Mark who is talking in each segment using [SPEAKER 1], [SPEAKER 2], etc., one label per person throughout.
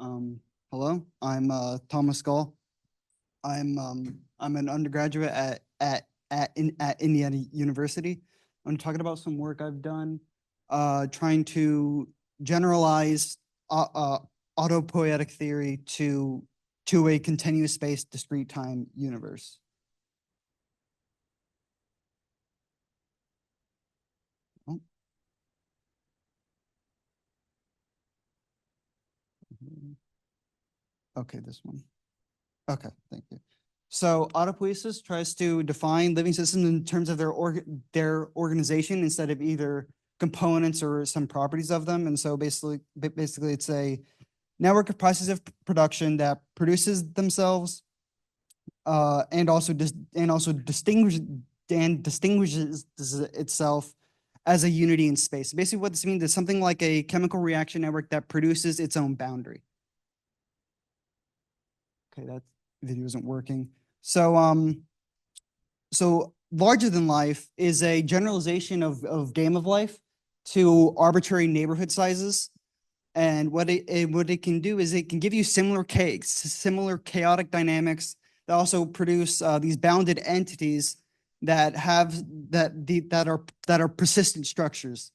[SPEAKER 1] Hello, I'm Thomas Gaul. I'm an undergraduate at Indiana University. I'm talking about some work I've done, trying to generalize autopoietic theory to a continuous space discrete time universe. Oh. Okay, this one. Okay, thank you. So Autopoiesis tries to define living systems in terms of their organization instead of either components or some properties of them. And so basically it's a network of processes of production that produces themselves and also distinguishes itself as a unity in space. Basically what this means is something like a chemical reaction network that produces its own boundary. Okay, that video isn't working. So larger than life is a generalization of game of life to arbitrary neighborhood sizes. And what it can do is it can give you similar chaotic dynamics that also produce these bounded entities that are persistent structures.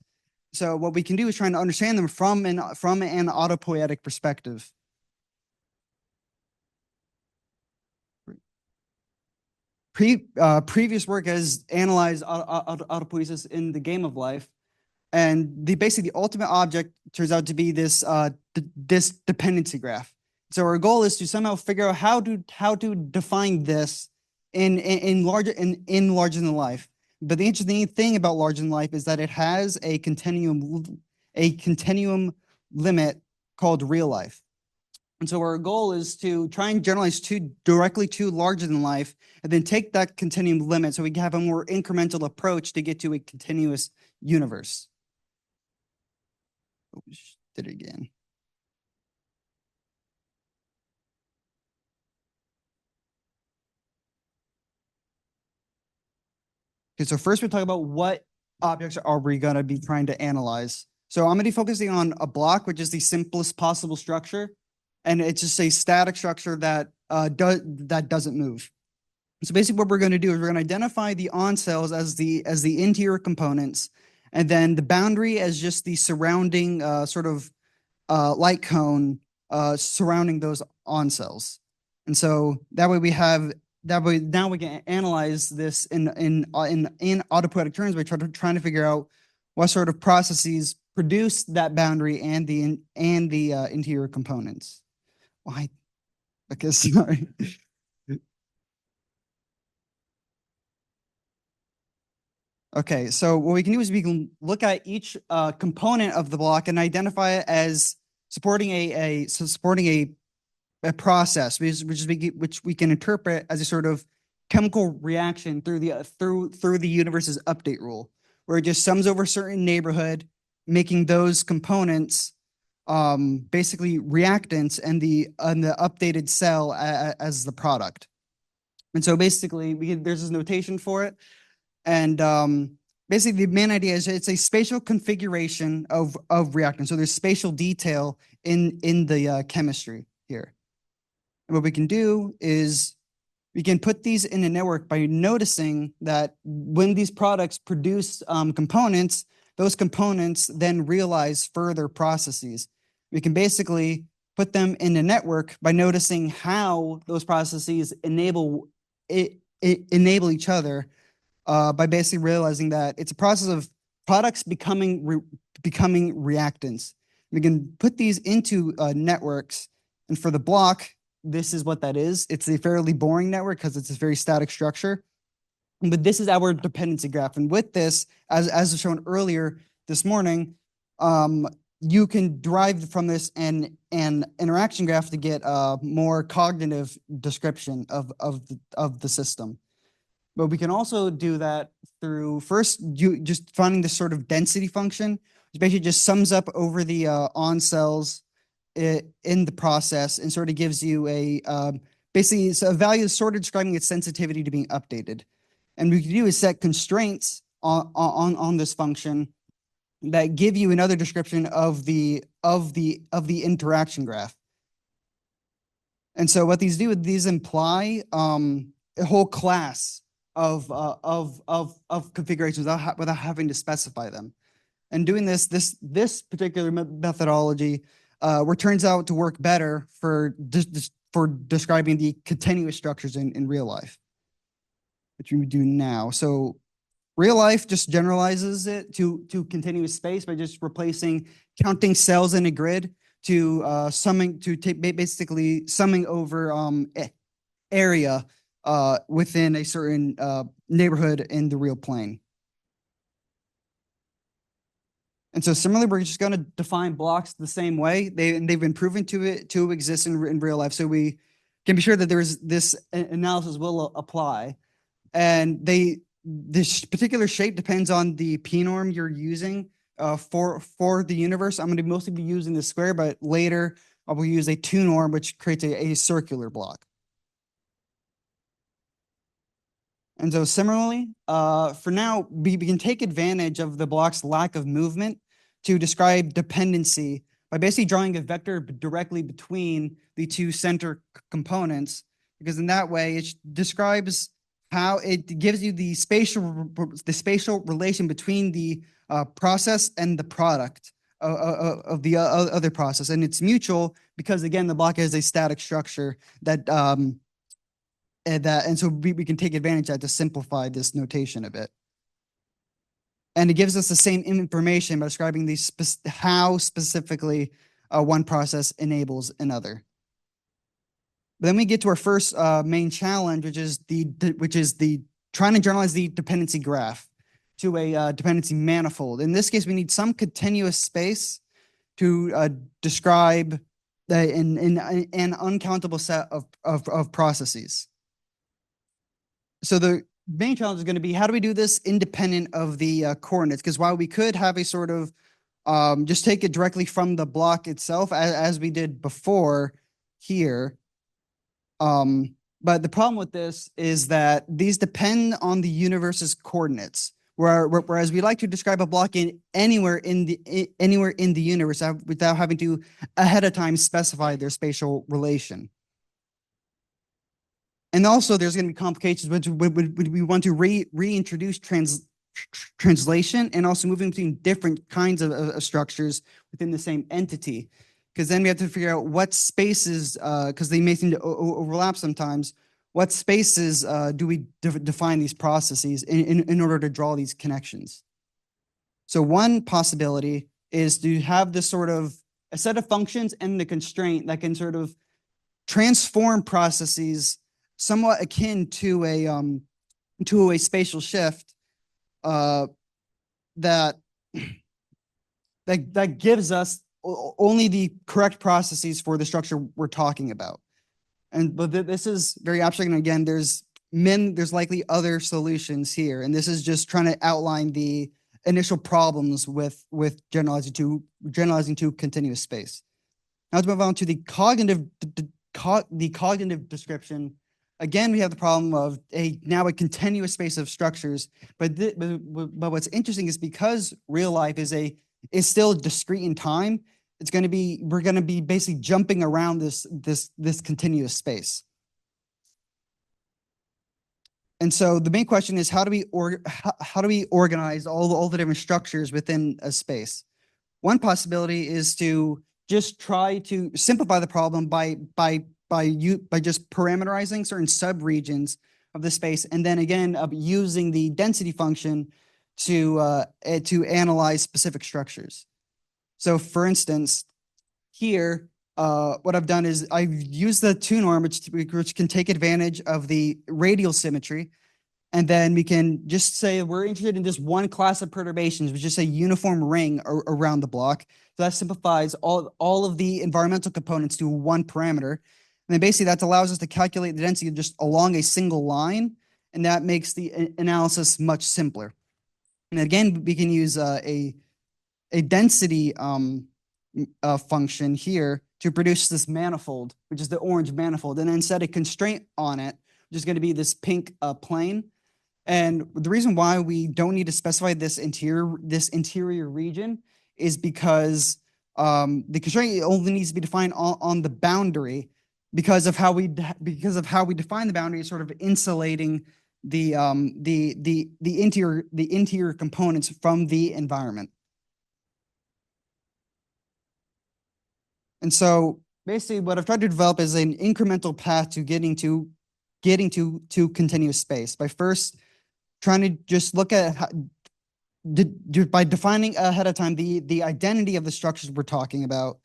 [SPEAKER 1] So what we can do is try to understand them from an autopoietic perspective. Previous work has analyzed autopoiesis in the game of life, and basically the ultimate object turns out to be this dependency graph. So our goal is to somehow figure out how to define this in larger than life. But the interesting thing about larger than life is that it has a continuum limit called RealLife. And so our goal is to try and generalize directly to larger than life, and then take that continuum limit so we can have a more incremental approach to get to a continuous universe. Oh, did it again. Okay, so first we talk about what objects are we going to be trying to analyze. So I'm going to be focusing on a block, which is the simplest possible structure. And it's just a static structure that doesn't move. So basically what we're going to do is we're going to identify the on cells as the interior components, and then the boundary as just the surrounding sort of light cone surrounding those on cells. And so that way now we can analyze this in autopoietic terms by trying to figure out what sort of processes produce that boundary and the interior components. Why? Because sorry. Okay, so what we can do is we can look at each component of the block and identify it as supporting a process, which we can interpret as a sort of chemical reaction through the universe's update rule, where it just sums over a certain neighborhood, making those components basically reactants and the updated cell as the product. And so basically there's this notation for it. And basically the main idea is it's a spatial configuration of reactants. So there's spatial detail in the chemistry here. And what we can do is we can put these in a network by noticing that when these products produce components, those components then realize further processes. We can basically put them in a network by noticing how those processes enable each other by basically realizing that it's a process of products becoming reactants. We can put these into networks, and for the block, this is what that is. It's a fairly boring network because it's a very static structure. But this is our dependency graph. And with this, as shown earlier this morning, you can derive from this an interaction graph to get a more cognitive description of the system. But we can also do that through first just finding this sort of density function, which basically just sums up over the on cells in the process and sort of gives you basically it's a value sort of describing its sensitivity to being updated. And what we can do is set constraints on this function that give you another description of the interaction graph. And so what these do, these imply a whole class of configurations without having to specify them. And doing this particular methodology, turns out to work better for describing the continuous structures in real life, which we do now. So real life just generalizes it to continuous space by just replacing counting cells in a grid to basically summing over area within a certain neighborhood in the real plane. And so similarly, we're just going to define blocks the same way. They've been proven to exist in real life. So we can be sure that there's this analysis will apply. And this particular shape depends on the p-norm you're using for the universe. I'm going to mostly be using the square, but later I will use a 2 norm, which creates a circular block. And so similarly, for now, we can take advantage of the block's lack of movement to describe dependency by basically drawing a vector directly between the two center components, because in that way it describes how it gives you the spatial relation between the process and the product of the other process, and it's mutual because again the block is a static structure that and so we can take advantage of that to simplify this notation a bit. And it gives us the same information by describing how specifically one process enables another. But then we get to our first main challenge, which is the trying to generalize the dependency graph to a dependency manifold. In this case, we need some continuous space to describe an uncountable set of processes. So the main challenge is going to be, how do we do this independent of the coordinates? Because while we could have a sort of just take it directly from the block itself, as we did before here. But the problem with this is that these depend on the universe's coordinates, whereas we like to describe a block anywhere in the universe without having to ahead of time specify their spatial relation. And also, there's going to be complications when we want to reintroduce translation and also moving between different kinds of structures within the same entity. Because then we have to figure out what spaces, because they may seem to overlap sometimes, what spaces do we define these processes in order to draw these connections? So one possibility is to have this sort of a set of functions and the constraint that can sort of transform processes somewhat akin to a spatial shift that gives us only the correct processes for the structure we're talking about. But this is very abstract, and again, there's likely other solutions here, and this is just trying to outline the initial problems with generalizing to continuous space. Now let's move on to the cognitive description. Again, we have the problem of now a continuous space of structures, but what's interesting is because real life is still discrete in time, we're going to be basically jumping around this continuous space. And so the main question is, how do we organize all the different structures within a space? One possibility is to just try to simplify the problem by just parameterizing certain subregions of the space, and then again using the density function to analyze specific structures. So, for instance, here, what I've done is I've used the 2 norm, which can take advantage of the radial symmetry, and then we can just say we're interested in just one class of perturbations, which is just a uniform ring around the block. So that simplifies all of the environmental components to one parameter. And then basically that allows us to calculate the density just along a single line, and that makes the analysis much simpler. And again, we can use a density function here to produce this manifold, which is the orange manifold, and then set a constraint on it, which is going to be this pink plane. And the reason why we don't need to specify this interior region is because the constraint only needs to be defined on the boundary. because of how we define the boundary, is sort of insulating the interior components from the environment. And so basically what I've tried to develop is an incremental path to getting to continuous space by first trying to just look at how, by defining ahead of time the identity of the structures we're talking about,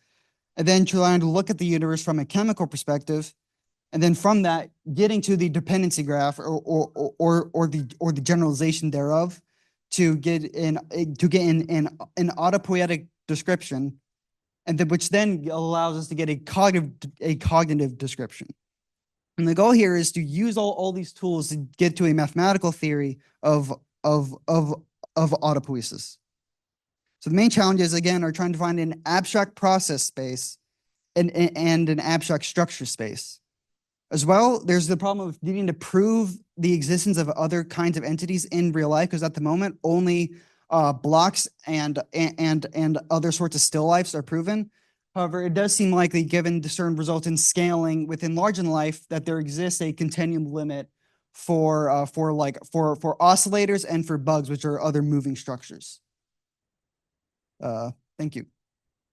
[SPEAKER 1] and then trying to look at the universe from a chemical perspective, and then from that getting to the dependency graph or the generalization thereof to get in an autopoietic description, and then which then allows us to get a cognitive description. And the goal here is to use all these tools to get to a mathematical theory of autopoiesis. So the main challenges again are trying to find an abstract process space and an abstract structure space. As well, there's the problem of needing to prove the existence of other kinds of entities in real life, because at the moment only blocks and other sorts of still lifes are proven. However, it does seem likely, given certain results in scaling within large in life, that there exists a continuum limit for oscillators and for bugs, which are other moving structures. Thank you.